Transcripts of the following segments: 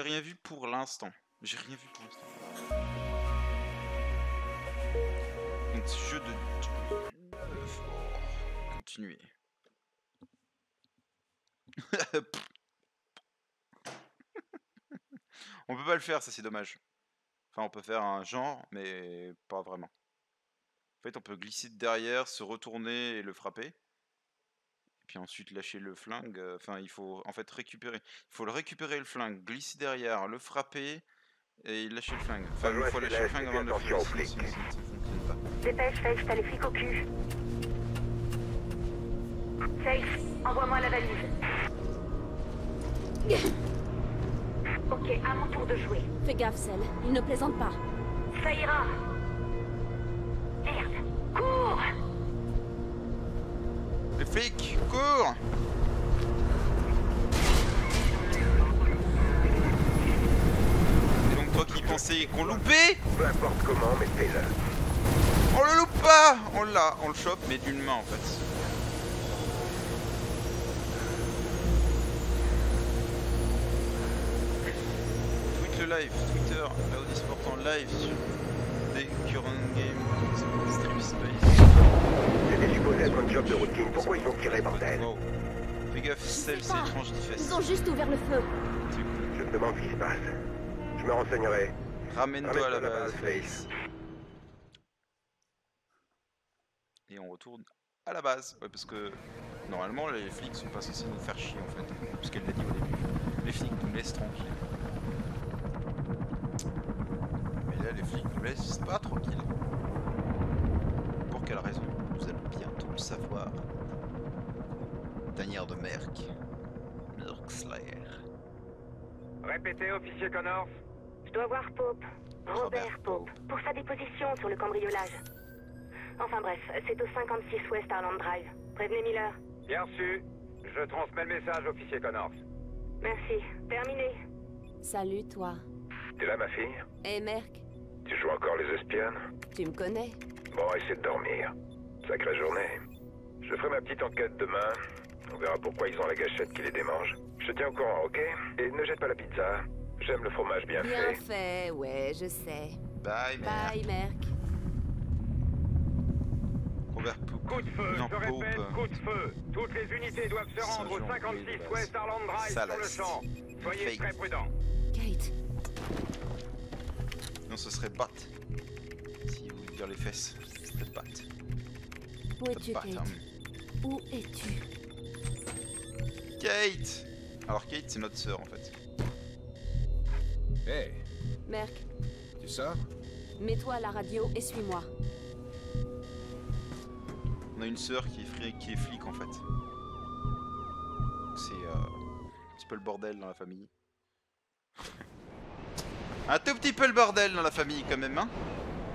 n'ai rien vu pour l'instant. J'ai rien vu pour l'instant. Donc jeu de... Continuer. On peut pas le faire, ça c'est dommage. Enfin, on peut faire un genre, mais pas vraiment. En fait, on peut glisser de derrière, se retourner et le frapper. Et puis ensuite lâcher le flingue. Enfin, il faut en fait récupérer. Il faut le récupérer le flingue, glisser derrière, le frapper et lâcher le flingue. Enfin, il faut lâcher le flingue avant de le faire. Sinon, ça ne fonctionne pas. Dépêche, Faith, t'as les flics au cul. Faith, envoie-moi la valise. Ok, à mon tour de jouer. Fais gaffe, Cell. Il ne plaisante pas. Ça ira. Merde. Cours! Les flics, cours! Et donc toi qui pensais qu'on loupait, Peu importe comment, mais fais-le. on le loupe pas! On l'a, on le chope, mais d'une main en fait. Tweet le live, Twitter, Audi Sport en live sur The Current Game, Stream Space. C'était supposé être un job de routine. Pourquoi ils ont tiré, bordel? Wow. Fais gaffe, celle c'est étrange Ils d'ifesse. ont juste ouvert le feu. Je me demande ce qui se passe. Je me renseignerai. Ramène-toi à la base, Face. Et on retourne à la base. Ouais, parce que normalement les flics sont pas censés nous faire chier en fait. Parce qu'elle l'a dit au début. Les flics nous laissent tranquilles. Mais là les flics nous laissent pas tranquilles. Pour quelle raison? Vous allez bientôt le savoir. Tanière de Merck. Merck Slayer. Répétez, officier Connors. Je dois voir Pope. Robert Pope. Pour sa déposition sur le cambriolage. Enfin bref, c'est au 56 West Arland Drive. Prévenez Miller. Bien reçu. Je transmets le message, officier Connors. Merci. Terminé. Salut, toi. T'es là, ma fille? Et Merck, Tu joues encore les espionnes? tu me connais? Bon, essaie de dormir. Sacrée journée. Je ferai ma petite enquête demain. On verra pourquoi ils ont la gâchette qui les démange. Je te tiens au courant, ok? Et ne jette pas la pizza. J'aime le fromage bien Bien fait. fait, ouais, je sais. Bye, Merck. Bye, Merck. Robert Pope. Coup de feu, Non, je répète, Pope. coup de feu. Toutes les unités doivent se rendre au Sergent 56 Louis de West Arland Drive sur le Salas. champ. Soyez Fake. très prudents. Kate, Non, ce serait Bat. Si vous voulez dire les fesses, c'était Bat. où es-tu, Bat, Kate? hein. Où es-tu? Kate! Alors Kate, c'est notre sœur en fait. Hey, Merck, tu sors? mets-toi à la radio et suis-moi. On a une sœur qui est flic en fait. C'est un petit peu le bordel dans la famille. Un tout petit peu le bordel dans la famille quand même, hein?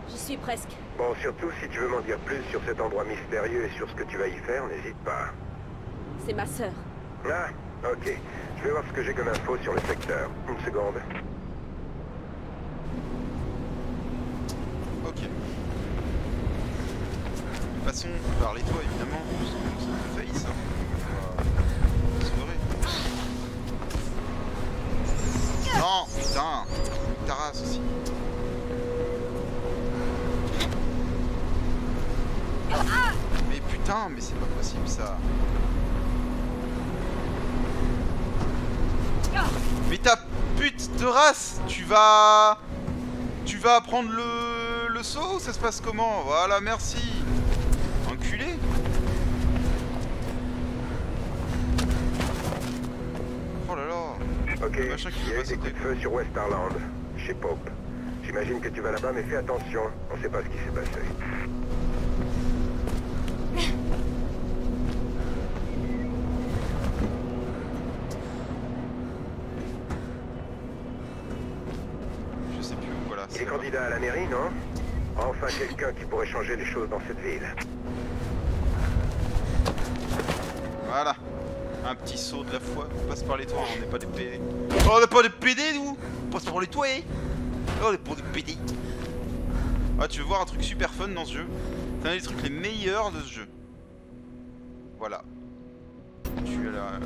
J'y suis presque. Bon, surtout, si tu veux m'en dire plus sur cet endroit mystérieux et sur ce que tu vas y faire, n'hésite pas. C'est ma sœur. Ah, ok. Je vais voir ce que j'ai comme info sur le secteur. Une seconde. Ok. De toute façon, parlez-toi évidemment, parce que ça me fait ça. C'est vrai. Non, putain, ta race aussi. Mais putain, mais c'est pas possible ça. Mais ta pute de race, tu vas prendre le saut, ça se passe comment? Voilà, merci. Enculé. Oh là là. Ok, Le machin qui il y a va eu des coups sauter. de feu sur West Arland, chez Pope. J'imagine que tu vas là-bas, mais fais attention. On sait pas ce qui s'est passé. Je sais plus où, voilà. Il est candidat à la mairie, non? Enfin, quelqu'un qui pourrait changer les choses dans cette ville. Voilà. Un petit saut de la foi. On passe par les toits, on n'est pas des PD. Oh, on n'est pas des PD, nous. On passe par les toits, hein. Oh, on est pas des PD. Ah, tu veux voir un truc super fun dans ce jeu? C'est un des trucs les meilleurs de ce jeu. Voilà. Tu as la... Voilà.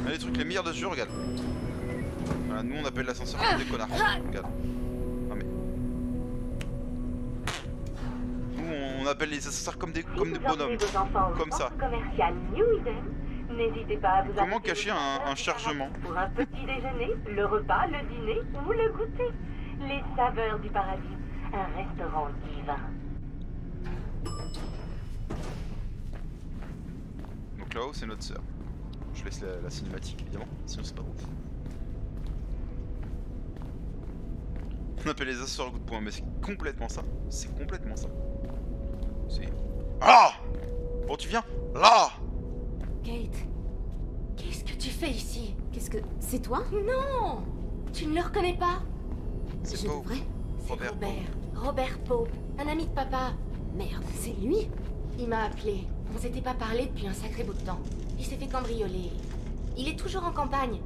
Un des trucs les meilleurs de ce jeu, regarde. Voilà, nous on appelle l'ascenseur comme des connards. Regarde. Non mais. Nous on appelle les ascenseurs comme des bonhommes. Comme ça. N'hésitez pas à vous Comment cacher un chargement? Pour un petit déjeuner, le repas, le dîner ou le goûter. Les saveurs du paradis. Un restaurant divin. Donc là-haut c'est notre sœur. Je laisse la cinématique évidemment, sinon c'est pas ouf. On appelle les ascenseurs coup de poing, mais c'est complètement ça. C'est complètement ça. C'est... Ah! Bon tu viens là! Kate, qu'est-ce que tu fais ici? Qu'est-ce que... C'est toi? Non! Tu ne le reconnais pas? C'est Je pas devrais... C'est Robert Robert Pope, un ami de papa. Merde, c'est lui? Il m'a appelé. On s'était pas parlé depuis un sacré bout de temps. Il s'est fait cambrioler. Il est toujours en campagne.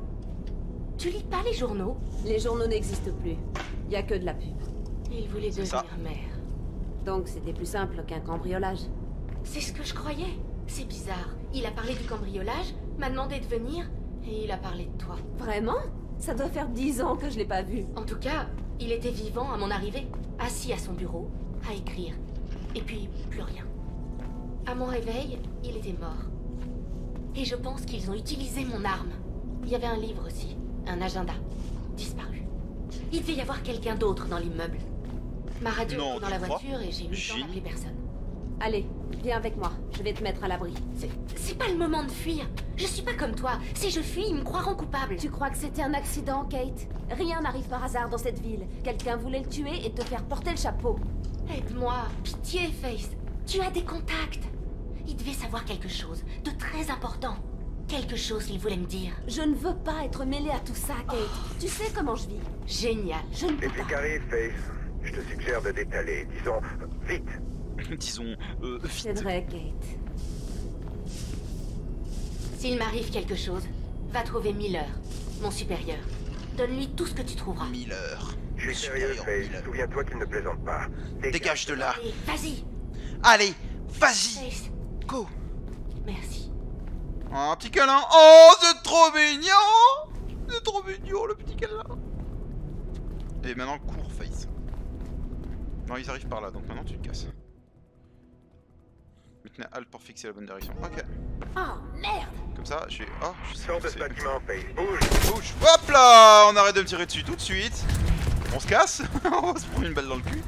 Tu lis pas les journaux? Les journaux n'existent plus. Y a que de la pub. Il voulait C'est devenir ça. maire. Donc c'était plus simple qu'un cambriolage. C'est ce que je croyais. C'est bizarre. Il a parlé du cambriolage, m'a demandé de venir, et il a parlé de toi. Vraiment? Ça doit faire 10 ans que je l'ai pas vu. En tout cas, il était vivant à mon arrivée, assis à son bureau, à écrire. Et puis, plus rien. À mon réveil, il était mort. Et je pense qu'ils ont utilisé mon arme. Il y avait un livre aussi, un agenda, disparu. Il devait y avoir quelqu'un d'autre dans l'immeuble. Ma radio Non, était dans tu la crois? voiture et j'ai eu le temps Génie. d'appeler personne. Allez, viens avec moi. Je vais te mettre à l'abri. C'est pas le moment de fuir. Je suis pas comme toi. Si je fuis, ils me croiront coupable. Tu crois que c'était un accident, Kate? Rien n'arrive par hasard dans cette ville. Quelqu'un voulait le tuer et te faire porter le chapeau. Aide-moi. Pitié, Face. Tu as des contacts. Il devait savoir quelque chose de très important. Quelque chose qu'il voulait me dire. Je ne veux pas être mêlée à tout ça, Kate. Tu sais comment je vis. Génial. Je ne Les peux flics pas. arrivent, Face. Je te suggère de détaler. Disons, vite. Disons, vite. J'aiderai, Kate. S'il m'arrive quelque chose, va trouver Miller, mon supérieur. Donne-lui tout ce que tu trouveras. Miller. Je suis sérieux, Supérieur Face. Miller. Souviens-toi qu'il ne plaisante pas. Dégage de là. Allez, vas-y. Allez, vas-y. Face, Go. merci. Un petit câlin. Oh, c'est trop mignon. C'est trop mignon, le petit câlin. Et maintenant, cours, Face. Non, ils arrivent par là, donc maintenant tu te casses. Maintenez Alt pour fixer la bonne direction. Ok. Oh, merde! Comme ça, j'ai... Oh, je sais Sors pas de où ce c'est. bâtiment, Face. Bouge. Bouge. Hop là. On arrête de me tirer dessus tout de suite. On se casse. On va se prendre une balle dans le cul.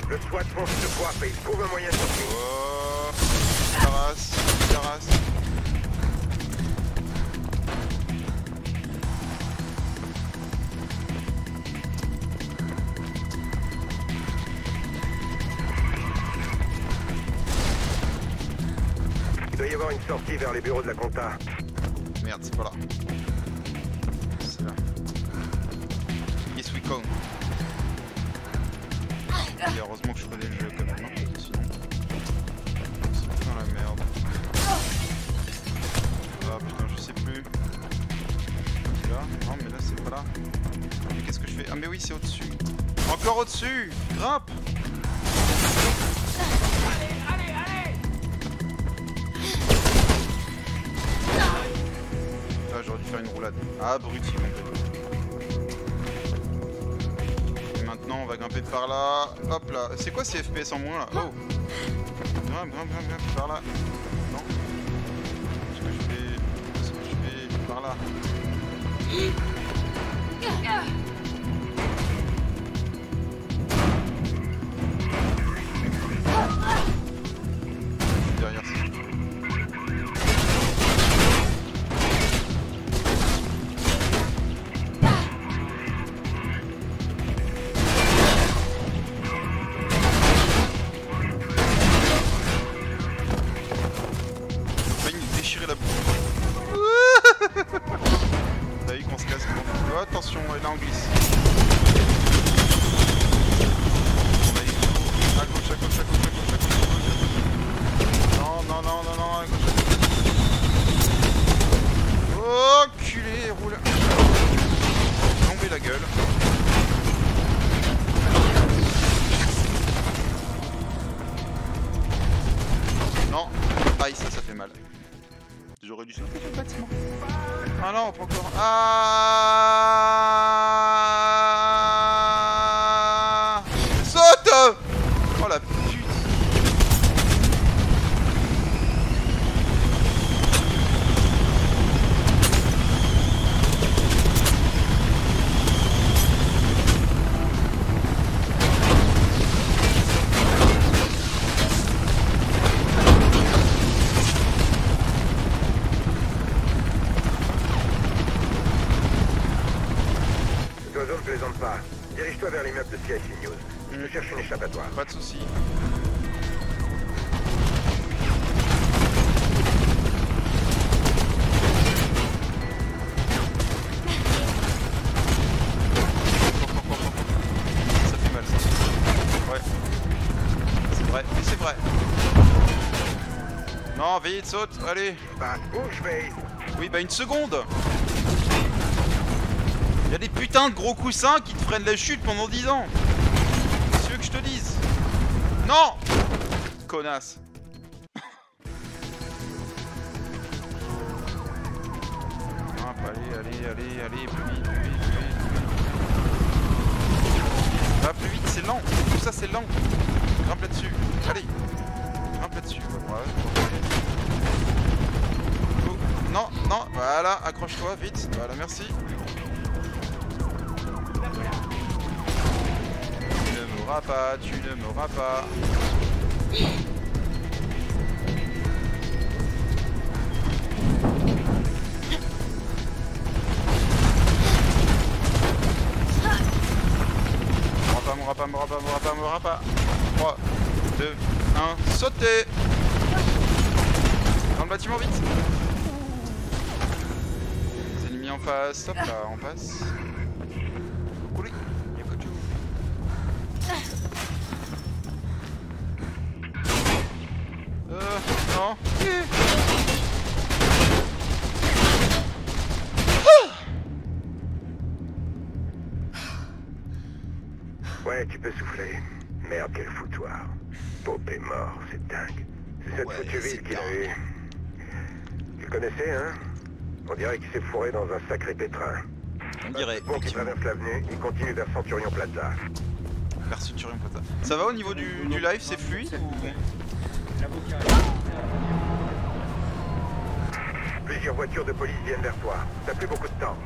Le SWAT fonce sur toi, Face. Trouve un moyen de sortir. Oh. La race. Il doit y avoir une sortie vers les bureaux de la compta. Merde, c'est pas là. C'est là. Yes, we come. Et heureusement que je connais le jeu quand même, hein, sinon... C'est dans la merde. Ah putain, je sais plus. Là? Non, mais là, c'est pas là. Mais qu'est-ce que je fais? Ah mais oui, c'est au-dessus. Encore au-dessus! Grimpe! Ah, j'aurais dû faire une roulade. Abruti complètement. Et maintenant, on va grimper par là. Hop là. C'est quoi ces FPS en moins là? Oh! Grimpe par là. Non? Est-ce que je fais par là? Derrière ça. Failli nous déchirer la boue. T'as vu qu'on se casse. Oh, attention, là on glisse. On a eu à gauche, à gauche, à gauche, à gauche, à gauche, à gauche. Non, à gauche, à gauche. Oh, culé, roule. Tomber la gueule. Non, aïe, ça fait mal. J'aurais dû sauter. non, pas encore. Ah, saute. Oh la pute. Cet oiseau ne plaisante pas. Dirige-toi vers l'immeuble de CIC News. Je cherche une échappatoire. Pas de soucis. Ça fait mal ça. Ouais. C'est vrai, mais c'est vrai. Non, vite, saute, allez. Bah, bouge, Faye. Oui, bah une seconde. Y'a des putains de gros coussins qui te freinent la chute pendant 10 ans. Qu'est-ce que tu veux que je te dise? Non. Connasse. Ah, allez, plus vite. Va plus vite, c'est lent. Tout ça, c'est lent. Grimpe là-dessus. Allez. Grimpe là-dessus. Ouais. Oh, non, non, voilà, accroche-toi, vite. Voilà, merci. Tu ne m'auras pas, tu ne m'auras pas. M'aura pas. 3, 2, 1, sautez. Dans le bâtiment, vite. Les ennemis en face, hop là, on passe. Coulez, y'a pas de tout. Non. Ouais, tu peux souffler. Merde, quel foutoir. Pope est mort, c'est dingue. C'est cette foutue ville qu'il a eu. Tu le connaissais, hein? On dirait qu'il s'est fourré dans un sacré pétrin. On dirait. Bon, qui traverse l'avenue, il continue vers Centurion Plaza. Vers Centurion Plaza. Ça va au niveau du live, c'est fluide ou... Plusieurs voitures de police viennent vers toi. T'as plus beaucoup de temps.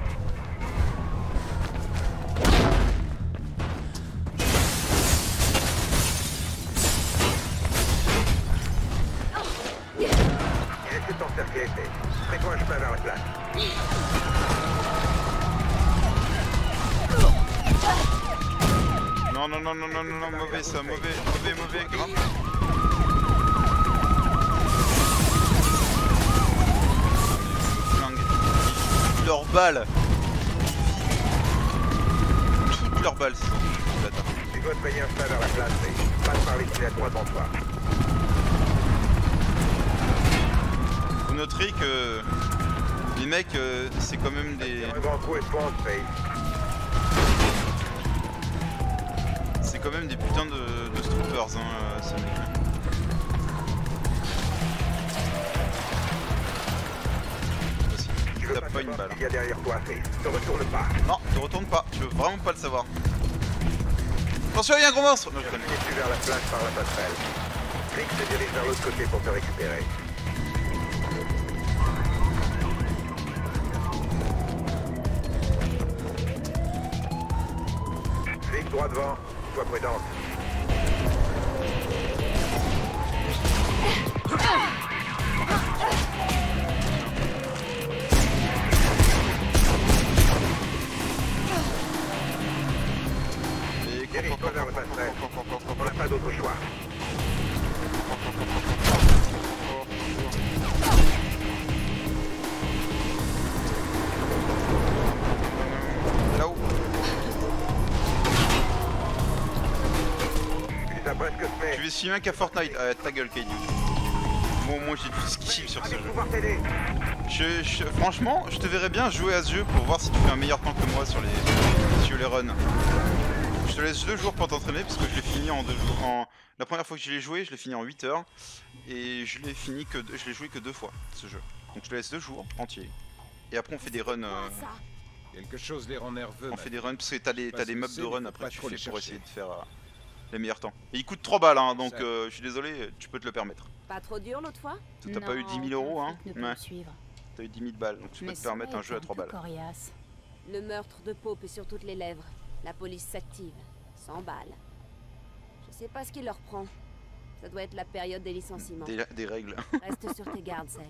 Il essaie de t'encercler, fais-toi un chemin vers la place. Non, mauvais ça, mauvais, grand. Toutes leurs balles. Toutes leurs balles, c'est ça. Tu dois te payer un chemin vers la place, et passe par l'ici à droite devant toi. Vous noterez que les mecs, c'est quand même des... Un grand coup et fonce, Faye. C'est quand même des putains de stroopers, hein, ces mecs. Tu veux Tape pas une balle. Il y a derrière toi, Faye. Ne retourne pas. Non, ne retourne pas, je veux vraiment pas le savoir. Attention, il y a un gros monstre. Non, je connais. Tu vers la place par la passerelle. Rick se dirige vers l'autre côté pour te récupérer. Rick, droit devant. Sois prudente. Dirige-toi vers la passerelle. On n'a pas d'autre choix. Là-haut. Tu les as presque semés. Tu veux filmer qu'à Fortnite? Ta gueule, Kaiju. Moi j'ai tout skill sur ce jeu. Pouvoir t'aider. Franchement, je te verrais bien jouer à ce jeu pour voir si tu fais un meilleur temps que moi sur les runs. Je te laisse 2 jours pour t'entraîner parce que je l'ai fini en 2 jours. La première fois que je l'ai joué, je l'ai fini en 8 heures. Et je l'ai joué que 2 fois ce jeu. Donc je te laisse 2 jours entiers Et après on fait des runs. Quelque chose les rend nerveux. On fait des runs parce que t'as des mobs de run après tu fais pour chercher. essayer de faire les meilleurs temps. Et il coûte 3 balles hein, donc je suis désolé, tu peux te le permettre. Pas trop dur l'autre fois? T'as pas eu 10 000 euros hein? Ouais. T'as eu 10 000 balles donc tu peux te permettre un jeu à 3 balles. Coriace. Le meurtre de Pope est sur toutes les lèvres. La police s'active. 100 balles. Je sais pas ce qui leur prend. Ça doit être la période des licenciements. Des règles. Reste sur tes gardes, Cell.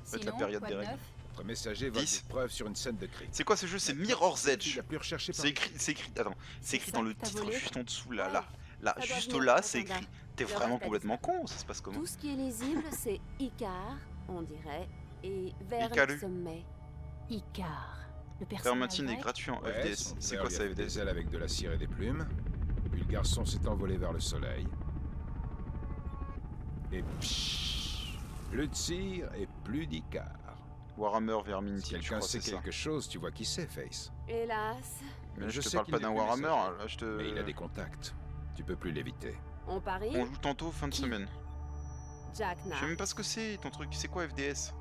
Ça va être la période des règles. Votre messager vole des preuves sur une scène de crime. C'est quoi ce jeu? C'est Mirror's Edge. La plus recherchée par... C'est écrit, attends, c'est écrit dans le titre juste en dessous là, Ça doit juste venir là, de c'est Tanga. écrit. T'es Le vraiment reste, complètement con, ça se passe comment? Tout ce qui est lisible, c'est Icar, on dirait, et vers Icaru. le sommet. Icar. Le personnage Permantine est grec. gratuit en Ouais, FDS. son C'est père quoi lui a ça fait des FDS? ailes avec de la cire et des plumes. Puis le garçon s'est envolé vers le soleil. Et pshhh, plus de cire et plus d'Icar. Warhammer Vermintide, Si je quelqu'un crois sait c'est ça. quelque chose, tu vois qui c'est, Face. Hélas, Mais Je je te sais parle qu'il pas n'est d'un plus Warhammer, messager. là je te... Mais il a des contacts. Tu peux plus l'éviter. on parie. On joue tantôt fin de semaine. Jack Je sais Knight. même pas ce que c'est ton truc, c'est quoi FDS?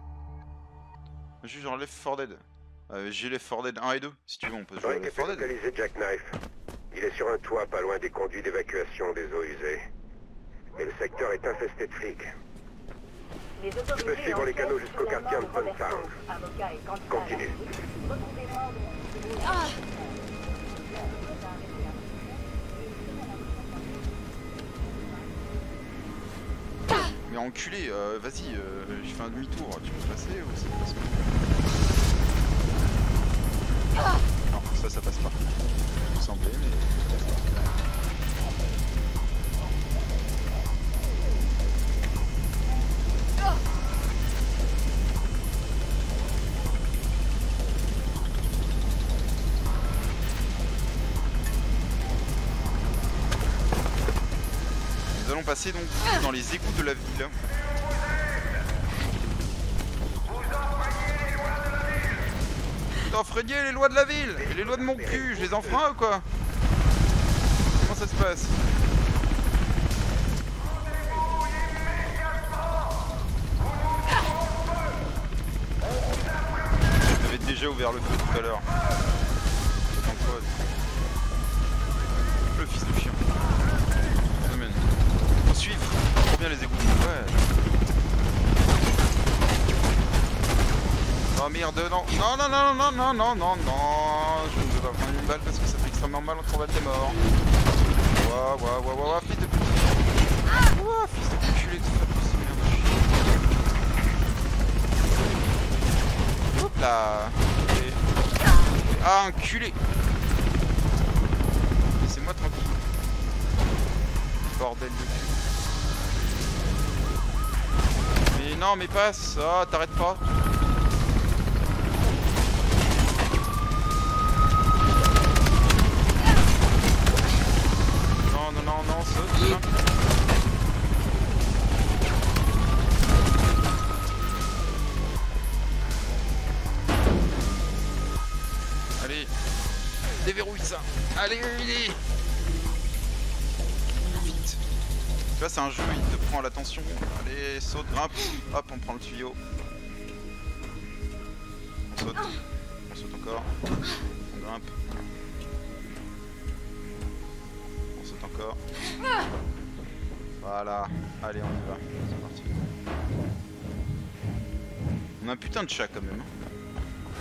Juste genre Left 4 Dead. J'ai Left 4 Dead 1 et 2, si tu veux on peut jouer à Left 4 Dead. Localiser Jack Knife. Il est sur un toit pas loin des conduits d'évacuation des eaux usées. Mais le secteur est infesté de flics. Je peux suivre les canaux jusqu'au quartier Hampton Town. Continue. Mais enculé, vas-y, je fais un demi-tour, tu peux passer ou ça passe pas? Non, ça passe pas. Il me semblait, mais... Nous allons passer donc dans les égouts de la ville. T'enfreigner les lois de la ville et les lois de mon cul, je les enfreins ou quoi? Comment ça se passe? J'avais déjà ouvert le feu tout à l'heure. J'attends quoi? Le fils de chien. Semaine. Faut suivre. Trop bien les égouts. Ouais. Oh merde, non. Non, non, non, non, non, non, non, non. Je ne veux pas prendre une balle parce que ça fait extrêmement mal, on trouve t'es mort. Ouah, ouah, ouah, ouah, ouah, fils de pute. Ouah, fils de culé, tout ça. Merde. Hop là. Et... Ah, un culé. Laissez-moi tranquille. Bordel de cul. Mais non, mais passe. Ah, t'arrêtes pas. Non, non, non, non, saute. Allez, déverrouille ça. Allez, allez. Vite. Tu vois, c'est un jeu, il te prend à l'attention. Allez, saute, grimpe. Hop, on prend le tuyau. On saute. On saute encore. On grimpe. On saute encore. Voilà. Allez, on y va. C'est parti. On a un putain de chat quand même.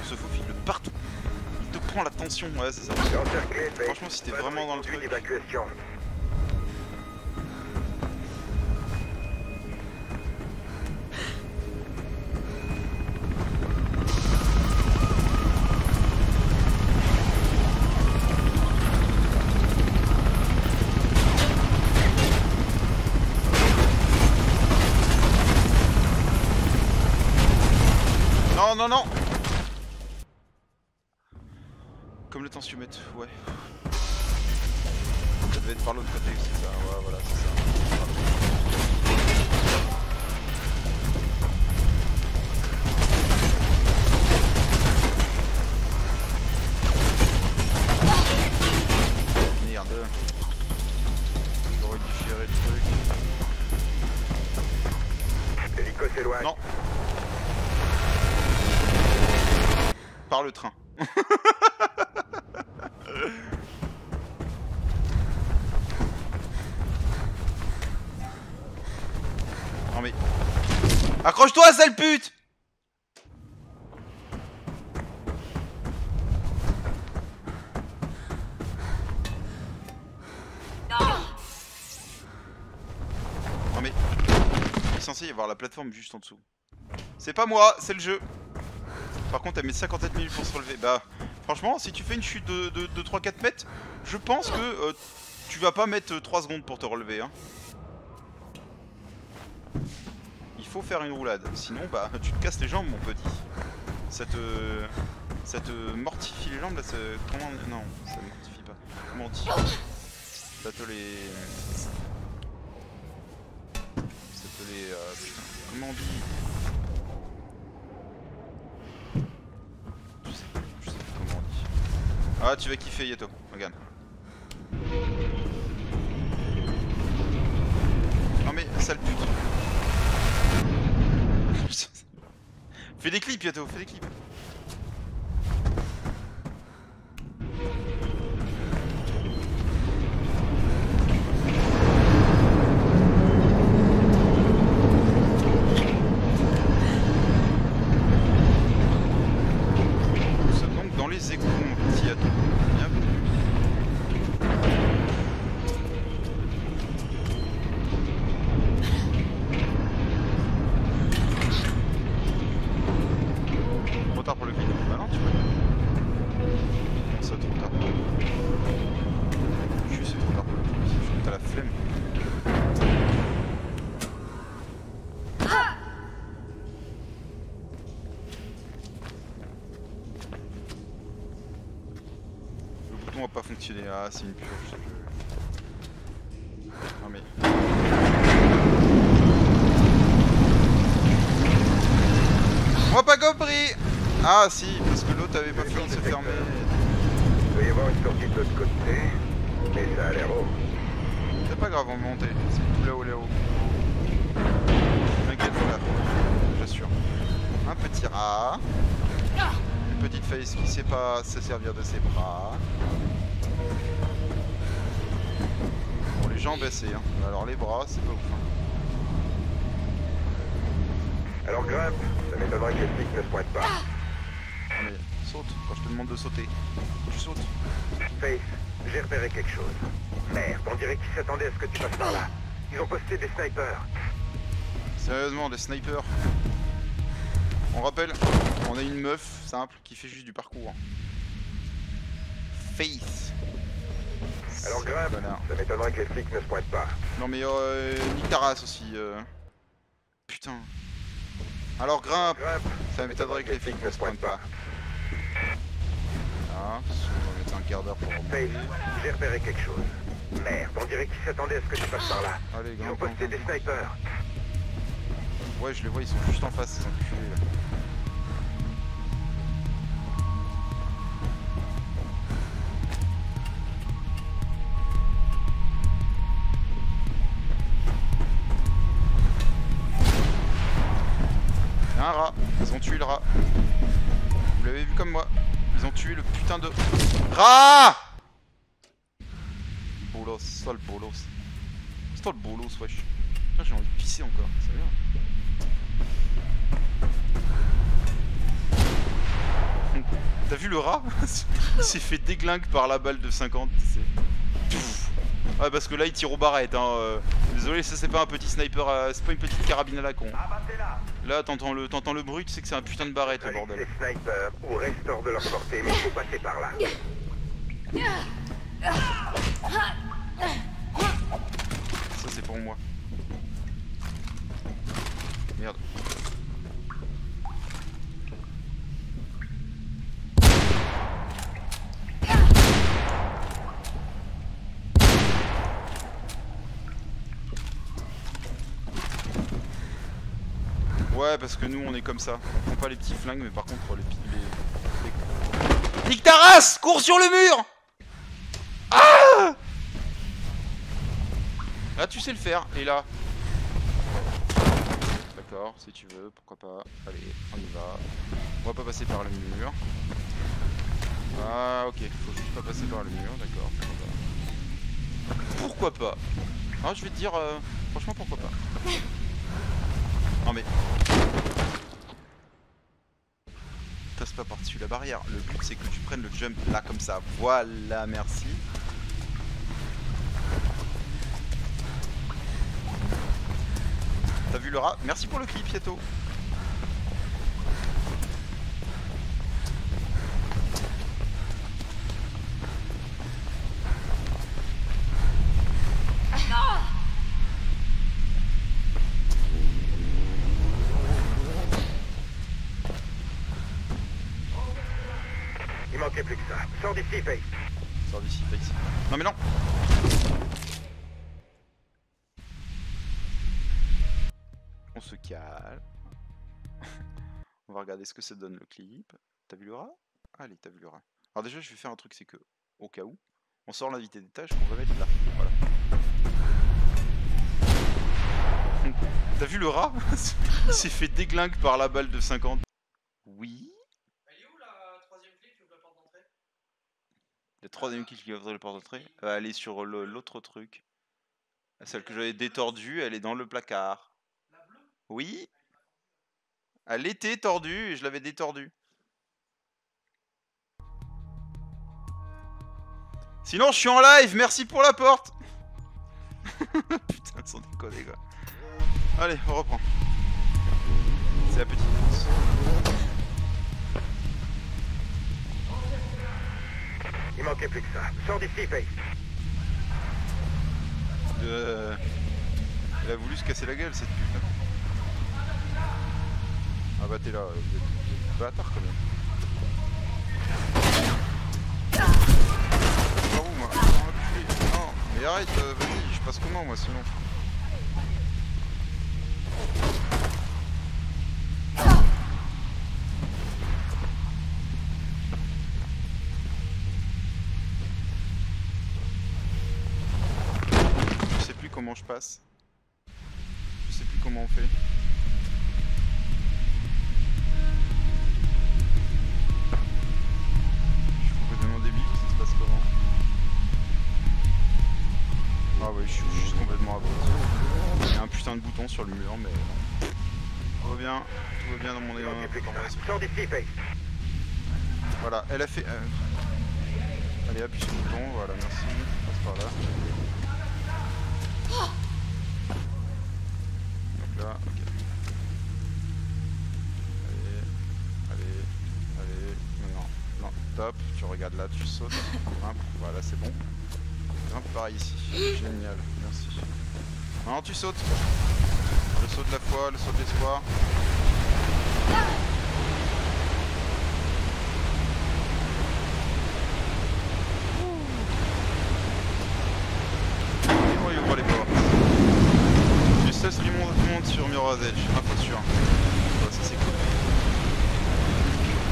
On se faufile de partout. Il te prend l'attention. Ouais, c'est ça. Franchement, si t'es vraiment dans le truc. D'évacuation. Non, non, non. Comme le tensiomètre, ouais. Ça devait être par l'autre côté, c'est ça. Ouais, voilà, c'est ça. Merde. J'aurais dû gérer le truc. L'hélico s'éloigne. Non. par le train. Non mais... Accroche-toi, sale pute! Non mais... Il est censé y avoir la plateforme juste en dessous. C'est pas moi, c'est le jeu. Par contre, elle met 57 minutes pour se relever. Bah, franchement, si tu fais une chute de 3-4 mètres, je pense que tu vas pas mettre 3 secondes pour te relever. Hein. Il faut faire une roulade. Sinon, bah, tu te casses les jambes, mon petit. Ça te mortifie les jambes, là, comment... Non, ça ne mortifie pas. Comment on dit? Ça te les... Putain, comment on dit? Je sais plus comment on dit. Ah, tu vas kiffer, Yato. Regarde. Non mais, sale pute. Fais des clips, Yato, fais des clips. Pas fonctionner. Ah, c'est une purge. Non mais... On va pas compris. Ah si, parce que l'autre avait pas fini de se fermer. Il doit y avoir une sortie de l'autre côté, mais ça a l'air haut. C'est pas grave, on va monter. C'est tout là-haut, là-haut. T'inquiète, voilà. J'assure. Un petit rat. Une petite face qui sait pas se servir de ses bras. Bon, les jambes baissées, hein. Alors les bras, c'est pas ouf. Hein. Alors grimpe, ça m'étonnerait que les flics ne se pointent pas. Non mais saute, quand je te demande de sauter. Tu sautes. Face, j'ai repéré quelque chose. Merde, on dirait qu'ils s'attendaient à ce que tu passes par là. Ils ont posté des snipers. Sérieusement, des snipers. On rappelle, on a une meuf simple qui fait juste du parcours. Faith. Alors grimpe, ça m'étonnerait que les flics ne se pointent pas. Non mais nique ta race aussi. Putain. Alors grimpe, ça m'étonnerait que les flics ne se pointent pas. Ah, on va mettre un quart d'heure pour remonter. J'ai repéré quelque chose. Merde, on dirait qu'ils s'attendaient à ce que tu passes par là. Allez, ils ont posté des snipers. Ouais, je les vois, ils sont juste en face, ces enculés là. Un rat, ils ont tué le rat. Vous l'avez vu comme moi. Ils ont tué le putain de rat. Bolos, sale bolos. C'est toi le bolos, wesh. Putain, j'ai envie de pisser encore, c'est bien. T'as vu le rat? Il s'est fait déglingue par la balle de 50. Ouais, parce que là il tire aux barrettes. Hein. Désolé, ça c'est pas un petit sniper, c'est pas une petite carabine à la con. Là t'entends le bruit, tu sais que c'est un putain de barrette, le bordel. Les snipers ou restent hors de leur portée, mais il faut passer par là. Ça c'est pour moi. Merde. Ouais, parce que nous on est comme ça. On prend pas les petits flingues, mais par contre les... Nique ta race! Cours sur le mur! Ah! Là tu sais le faire, et là... D'accord, si tu veux, pourquoi pas. Allez, on y va. On va pas passer par le mur. Ah ok, faut juste pas passer par le mur, d'accord. Pourquoi pas? Ah je vais te dire, franchement pourquoi pas. Non mais... Passe pas par-dessus la barrière. Le but c'est que tu prennes le jump là comme ça. Voilà, merci. T'as vu le rat? Merci pour le clip, Yato. Il manquait plus que ça. Sors d'ici, Faye. Sors d'ici, Face. Non mais non. On se calme. On va regarder ce que ça donne le clip. T'as vu le rat? Allez, t'as vu le rat. Alors déjà, je vais faire un truc, c'est que, au cas où, on sort l'invité des tâches qu'on va mettre là. Voilà. T'as vu le rat? Il s'est fait déglingue par la balle de 50. Oui. Elle est où la troisième clé qui ouvre la porte d'entrée? La troisième clé qui ouvre la porte d'entrée? Elle est sur l'autre truc. Celle que j'avais détordue, elle est dans le placard. La bleue? Oui. Elle était tordue et je l'avais détordue. Sinon, je suis en live, merci pour la porte. Putain, sans déconner quoi. Allez, on reprend. C'est la petite danse. Il manquait plus que ça. Sors d'ici, Faye. Elle a voulu se casser la gueule cette pute. Hein. Ah bah t'es là, vous êtes bâtard quand même. Par où moi? Non, mais arrête, vas-y, je passe comment moi sinon? Je sais plus comment je passe. Je sais plus comment on fait. Je suis complètement débile, ça se passe comment? Ah ouais, je suis juste complètement à bout. Il y a un putain de bouton sur le mur, mais tout va bien dans mon esprit. Sors d'ici, Faye. Voilà, elle a fait... Allez, appuie sur le bouton, voilà, merci. Passe par là. Donc là, ok. Allez, non, top, tu regardes là, tu sautes, voilà, c'est bon. Grimpe par ici, génial, merci. Non, tu sautes. Le saut de la foi, le saut de l'espoir. Et il ouvre les portes. Justesse remonte sur Mirror's Edge, info sûre. Ouais, ça c'est cool.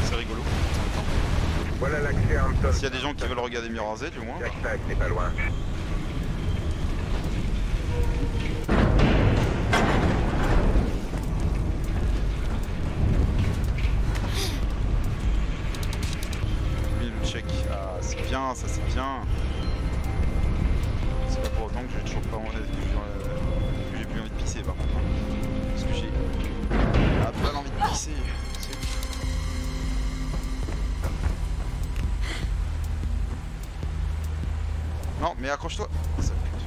C'est rigolo. Voilà l'accès à Hampton. S'il y a des gens qui veulent regarder Mirror's Edge au moins. Jack Pack n'est pas loin. Oui, le check. Ah, c'est bien, ça c'est bien. C'est pas pour autant que j'ai toujours pas envie que j'ai plus envie de pisser par contre. Parce que j'ai à peine envie de pisser. C'est ouf. Non, mais accroche-toi. Ça pute.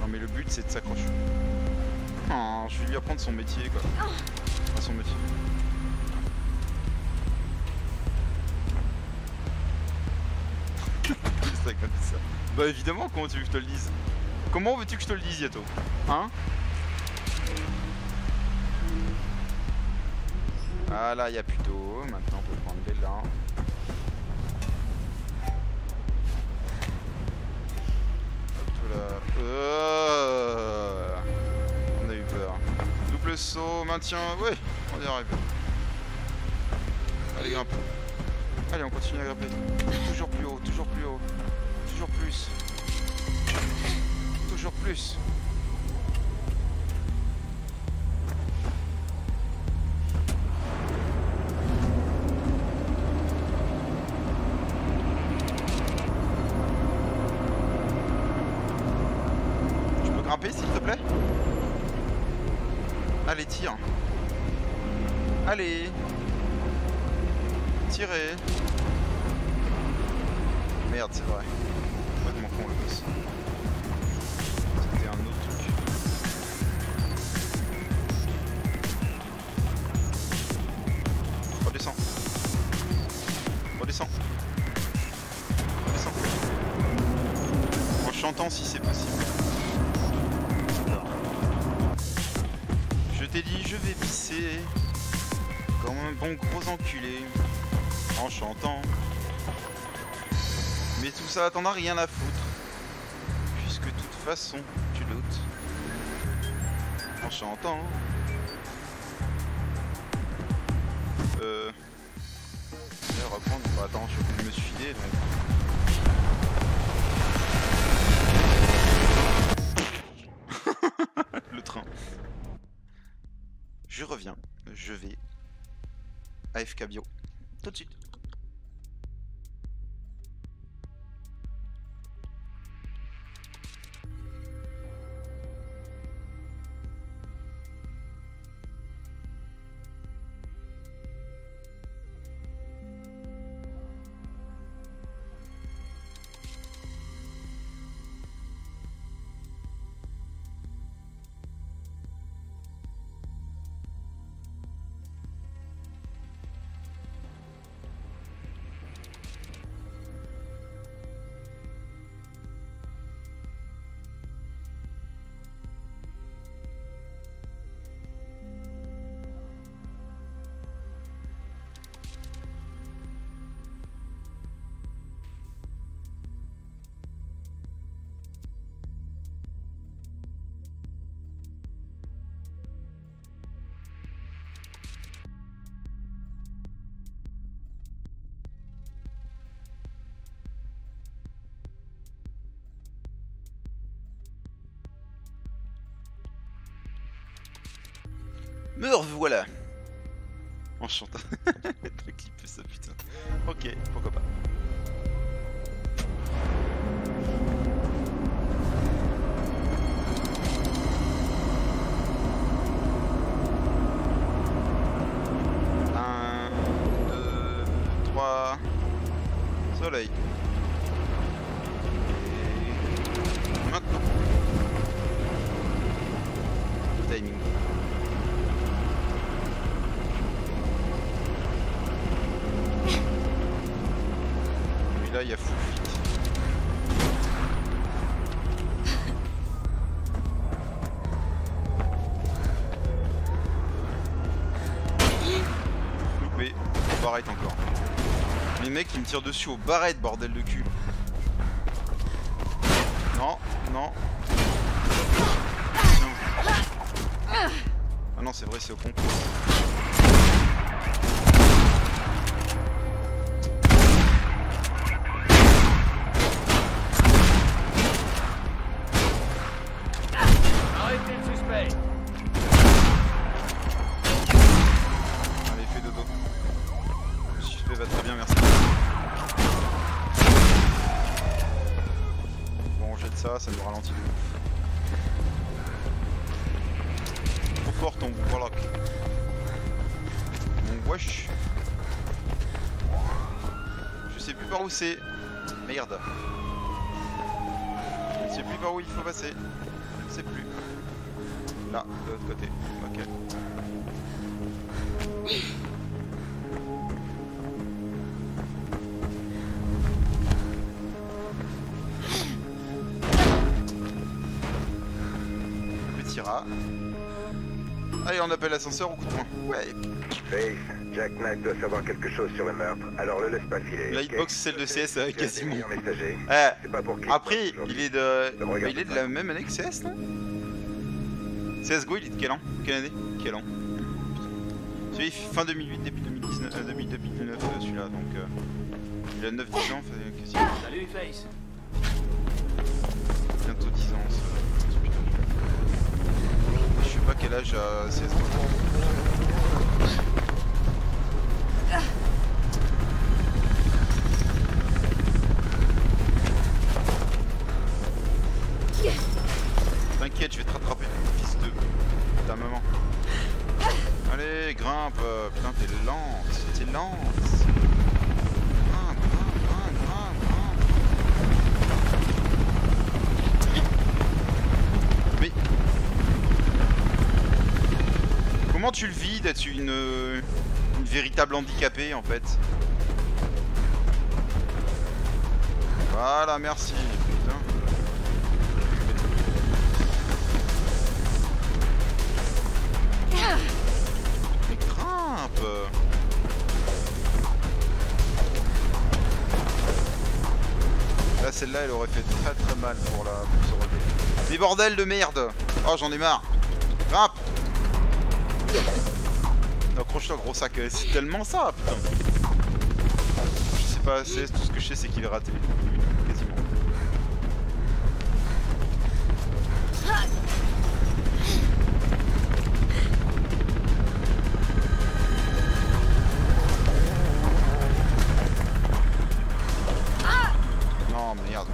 Non mais le but c'est de s'accrocher. Oh, je vais lui apprendre son métier quoi. Pas son métier. C'est comme ça. Bah évidemment, comment tu veux que je te le dise? Comment veux-tu que je te le dise, Yato? Hein? Ah là, il y a plus d'eau. Maintenant, on peut prendre l'élan. Hop là. On a eu peur. Double saut, maintien. Ouais, on y arrive. Allez, grimpe. Allez, on continue à grimper. Toujours plus haut, toujours plus haut. Toujours plus. Toujours plus. Tu peux grimper s'il te plaît? Allez, tire. Allez. Tirez. Merde, c'est vrai. Complètement con le boss. C'était un autre truc. Redescends. Redescends. Redescends. En chantant si c'est possible. Je t'ai dit je vais pisser comme un bon gros enculé en chantant. Mais tout ça t'en as rien à foutre puisque de toute façon tu doutes en chantant. Je vais reprendre. Bah, attends, je vais me suicider donc. Le train. Je reviens, je vais AFK bio tout de suite. Me revoilà. En chantant. T'as clippé ça putain. Ok, pourquoi pas. Un, deux, trois. Soleil. Et maintenant. Timing. Là il y a full fit. Loupé, barrette encore. Les mecs qui me tirent dessus au barrette, bordel de cul. Non, non. Ah non c'est vrai c'est au concours. Ça nous ralentit de ouf. Trop fort ton warlock. Mon wesh. Je sais plus par où c'est. Merde. Je sais plus par où il faut passer. Je sais plus. Là, de l'autre côté. Ok. Allez, on appelle l'ascenseur au coup de poing. Ouais. Face, Jack Knight doit savoir quelque chose sur le meurtre, alors le laisse pas filer. La hitbox, celle de CS avec quasiment. Après, il est de la même année que CS, non? CSGO, il est de quel an? Quelle année? Quel an? Celui fin 2008, début 2019, 2009, celui-là, donc... Il a 9-10 ans, fait quasi. Salut Face. Bientôt 10 ans, ce putain de jeu. Je sais pas quel âge a CS. T'inquiète, je vais te rattraper, fils de ta maman. Allez, grimpe. Putain, t'es lente. T'es lente. Grimpe. Mais comment tu le vis d'être une véritable handicapée en fait? Voilà, merci. Putain. Mais grimpe. Là, celle-là, elle aurait fait très très mal pour se relever. Mais bordel de merde! Oh, j'en ai marre! Grimpe! Accroche-toi, gros sac. C'est tellement ça, putain! Je sais pas assez, tout ce que je sais, c'est qu'il est raté. Quasiment. Non, merde.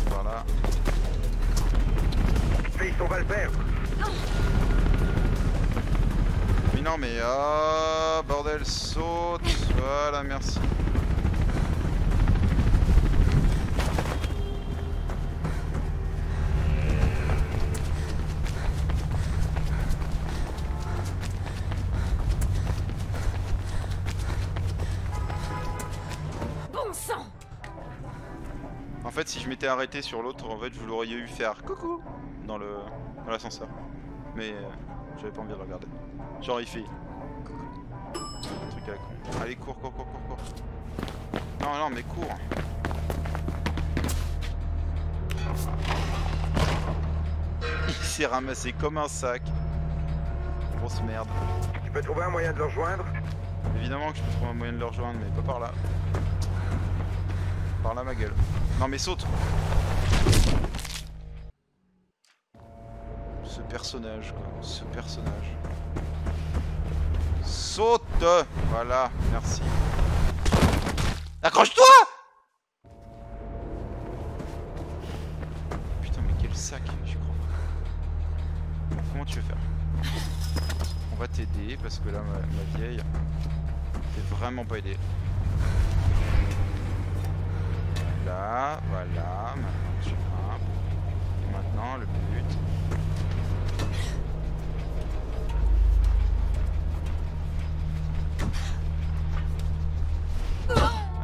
Par là. Face, on va le perdre. Mais non, mais ah, bordel, saute. Voilà, merci. Bon sang! En fait, si je m'étais arrêté sur l'autre, en fait, je vous l'auriez eu faire coucou dans l'ascenseur. Mais j'avais pas envie de le regarder. Genre, il fait coucou. Un truc à la con. Allez, cours. Non, non, mais cours. Il s'est ramassé comme un sac. Grosse merde. Tu peux trouver un moyen de le rejoindre? Évidemment que je peux trouver un moyen de le rejoindre, mais pas par là. Par là, ma gueule. Non, mais saute. Ce personnage, quoi. Ce personnage. Saute! Voilà, merci. Accroche-toi! Putain, mais quel sac, je crois pas. Comment tu veux faire? On va t'aider, parce que là, ma vieille, t'es vraiment pas aidée. Voilà, maintenant tu grimpes. Et maintenant, le but...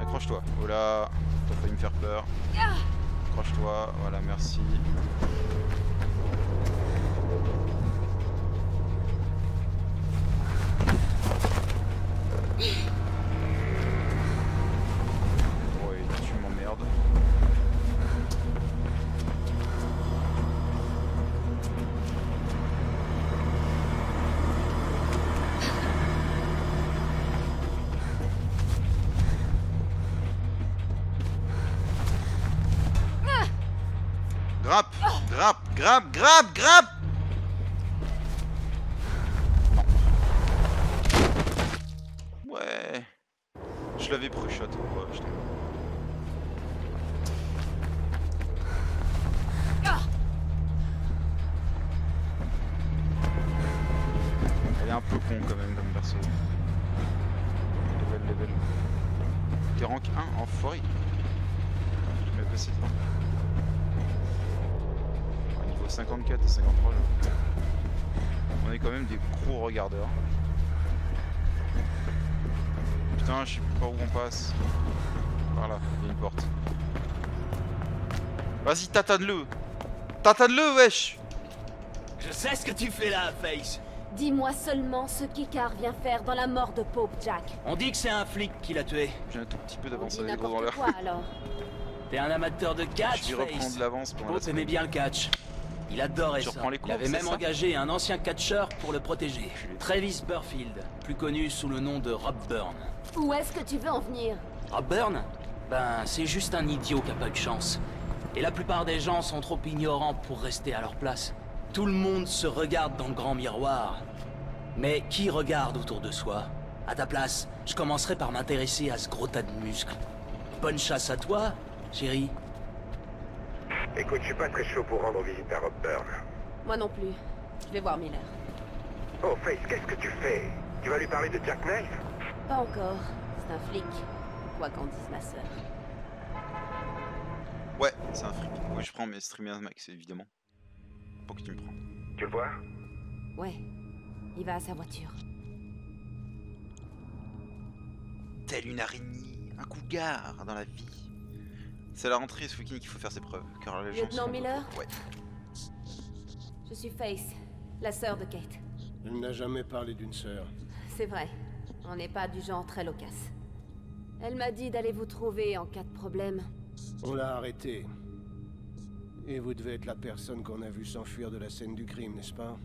Accroche-toi. Oh là, t'as failli me faire peur. Accroche-toi, voilà, merci. Ouais, tu m'emmerdes. Grimpe. Ouais. Je l'avais pris shot. Ouais, je Elle est un peu con quand même comme perso. Level. T'es rank 1 en forêt. Je mets passé devant. 54 et 53 là. On est quand même des gros regardeurs. Putain, je sais pas où on passe. Par là, il y a une porte. Vas-y, tatane-le. Tatane-le, wesh. Je sais ce que tu fais là, Face. Dis-moi seulement ce qu'Icar vient faire dans la mort de Pope, Jack. On dit que c'est un flic qui l'a tué. J'ai un tout petit peu On d'avance dit avec les gros dans n'importe l'air. quoi alors. T'es un amateur de catch, Je vais reprendre Face. de l'avance pour Pope aimait bien le catch. Il adorait Tu ça. reprends les Il cours, avait c'est même ça engagé un ancien catcheur pour le protéger. Travis Burfield, plus connu sous le nom de Rob Byrne. Où est-ce que tu veux en venir? Rob Byrne? Ben, c'est juste un idiot qui a pas eu de chance. Et la plupart des gens sont trop ignorants pour rester à leur place. Tout le monde se regarde dans le grand miroir. Mais qui regarde autour de soi? À ta place, je commencerai par m'intéresser à ce gros tas de muscles. Bonne chasse à toi, chérie. Écoute, je suis pas très chaud pour rendre visite à Rob Byrne. Moi non plus. Je vais voir Miller. Oh, Face, qu'est-ce que tu fais? Tu vas lui parler de Jack Knife? Pas encore. C'est un flic. Quoi qu'en dise ma sœur. Ouais, c'est un fric. Oui, je prends mes streamers max, évidemment. Pour que tu me prends. Tu le vois? Ouais. Il va à sa voiture. Telle une araignée, un cougar dans la vie. C'est à la rentrée ce week-end qu'il faut faire ses preuves, car les gens Lieutenant sont... Miller? Ouais. Je suis Face, la sœur de Kate. Il n'a jamais parlé d'une sœur. C'est vrai. On n'est pas du genre très loquace. Elle m'a dit d'aller vous trouver en cas de problème. On l'a arrêté. Et vous devez être la personne qu'on a vue s'enfuir de la scène du crime, n'est-ce pas?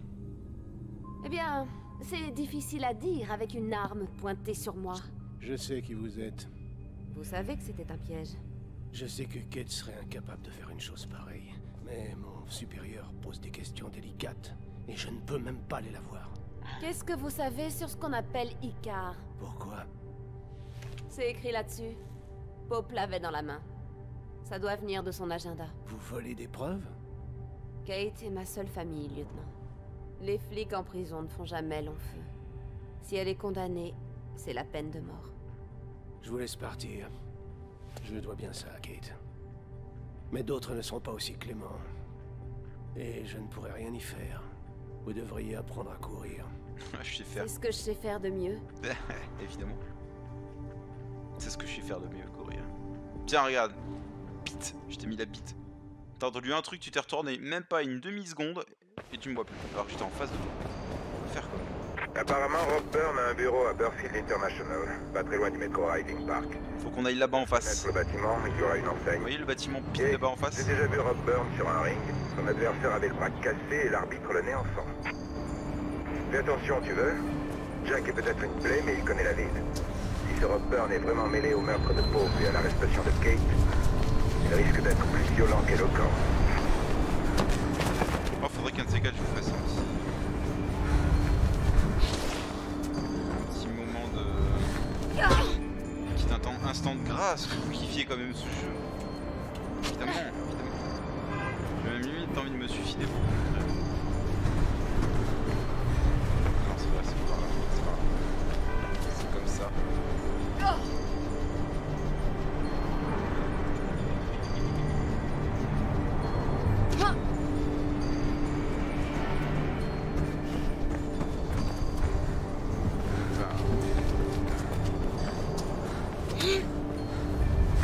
Eh bien, c'est difficile à dire avec une arme pointée sur moi. Je sais qui vous êtes. Vous savez que c'était un piège. Je sais que Kate serait incapable de faire une chose pareille. Mais mon supérieur pose des questions délicates. Et je ne peux même pas les la voir. Qu'est-ce que vous savez sur ce qu'on appelle Icar? Pourquoi? C'est écrit là-dessus. Pope l'avait dans la main. Ça doit venir de son agenda. Vous volez des preuves? Kate est ma seule famille, lieutenant. Les flics en prison ne font jamais long feu. Si elle est condamnée, c'est la peine de mort. Je vous laisse partir. Je dois bien ça à Kate. Mais d'autres ne sont pas aussi cléments. Et je ne pourrai rien y faire. Vous devriez apprendre à courir. Je sais faire. C'est ce que je sais faire de mieux. Évidemment. C'est ce que je sais faire de mieux, courir. Tiens, regarde. Bite. Je t'ai mis la bite. T'as entendu un truc, tu t'es retourné même pas une demi-seconde et tu me vois plus. Alors que j'étais en face de toi. Faire quoi? Apparemment, Rob Byrne a un bureau à Burfield International, pas très loin du métro Riding Park. Faut qu'on aille là-bas en face. Mettre le bâtiment, il y aura une enseigne. Vous voyez le bâtiment pile Et là-bas en face? j'ai déjà vu Rob Byrne sur un ring. Son adversaire avait le bras cassé et l'arbitre le nez en sang. Fais attention, tu veux? Jack est peut-être une plaie, mais il connaît la ville. Si ce Rob Byrne est vraiment mêlé au meurtre de Pope et à l'arrestation de Kate, il risque d'être plus violent qu'éloquent. Oh, faudrait qu'un de ces quatre je vous fasse ça aussi. Un petit moment de... Petit instant de grâce, vous kiffiez quand même ce jeu. Évidemment, évidemment. J'ai même limite envie de me suicider pour vous montrer. Non, c'est vrai, c'est par là, c'est par là. C'est comme ça.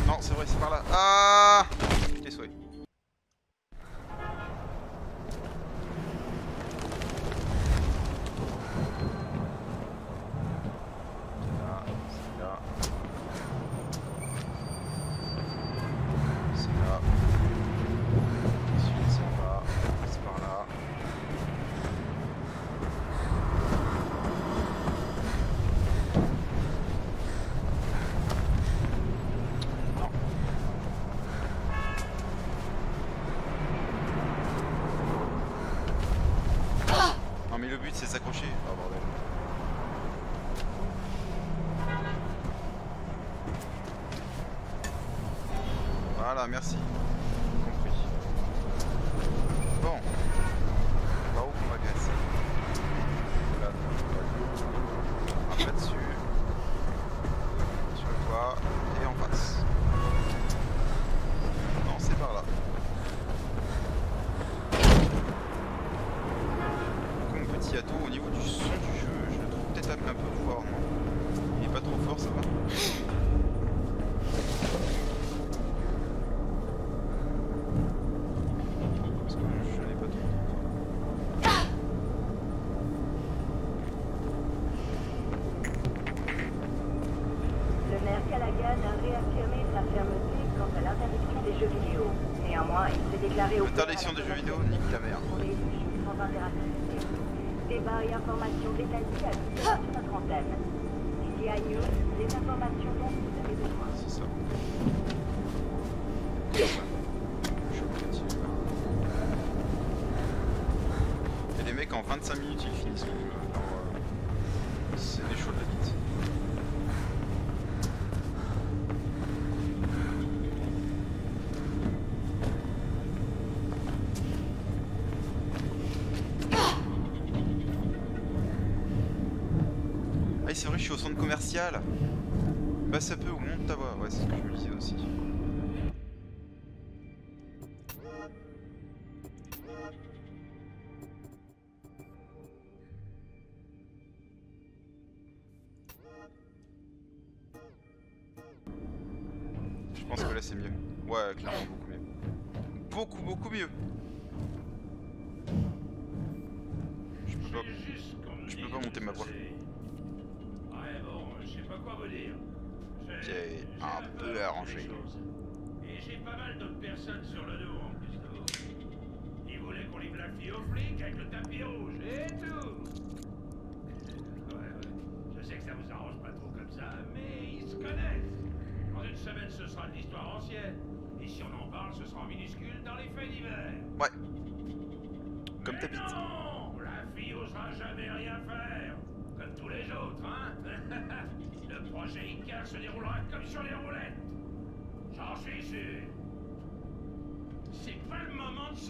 Non, c'est vrai, c'est par là. Ah! Les souhaits. Là, c'est là. C'est là. Ensuite, c'est là. C'est par là. Non. Non mais le but c'est s'accrocher. Oh bordel. Voilà, merci. Compris. Bon. Par où on va casser? Là. Après dessus. Sur le toit. Et en face. Non, c'est par là. Mon petit atout au niveau du son du jeu, je le trouve peut-être un peu fort, non? Il est pas trop fort, ça va? Parce que je n'ai pas trop. Le maire Callaghan a réaffirmé sa fermeté quant à l'interdiction des jeux vidéo. Néanmoins, il s'est déclaré au Interdiction des jeux vidéo, nique ta mère. Débat et informations détaillées à toute heure sur notre antenne. CGI News, les informations dont vous avez besoin. C'est ça. Et les mecs en 25 minutes ils finissent le jeu. Alors, c'est des chauds de la bite. Ah c'est vrai, je suis au centre commercial. Bah ça peut ou monte ta voix, ouais c'est ce que je me disais aussi. Je pense que là c'est mieux. Ouais clairement beaucoup mieux. Beaucoup mieux. Je peux pas monter ma voix. Ouais bon, je sais pas quoi vous dire. C'est un peu arrangé. Et j'ai pas mal d'autres personnes sur le dos en plus de vous. Ils voulaient qu'on livre la fille aux flics avec le tapis rouge et tout. Ouais. Je sais que ça vous arrange pas trop comme ça, mais ils se connaissent. Dans une semaine, ce sera de l'histoire ancienne. Et si on en parle, ce sera en minuscule dans les faits divers. Ouais. Comme ta bite. Non, la fille osera jamais rien faire. Comme tous les autres, hein. Le projet Icar se déroulera comme sur les roulettes. J'en suis sûr. C'est pas le moment de se...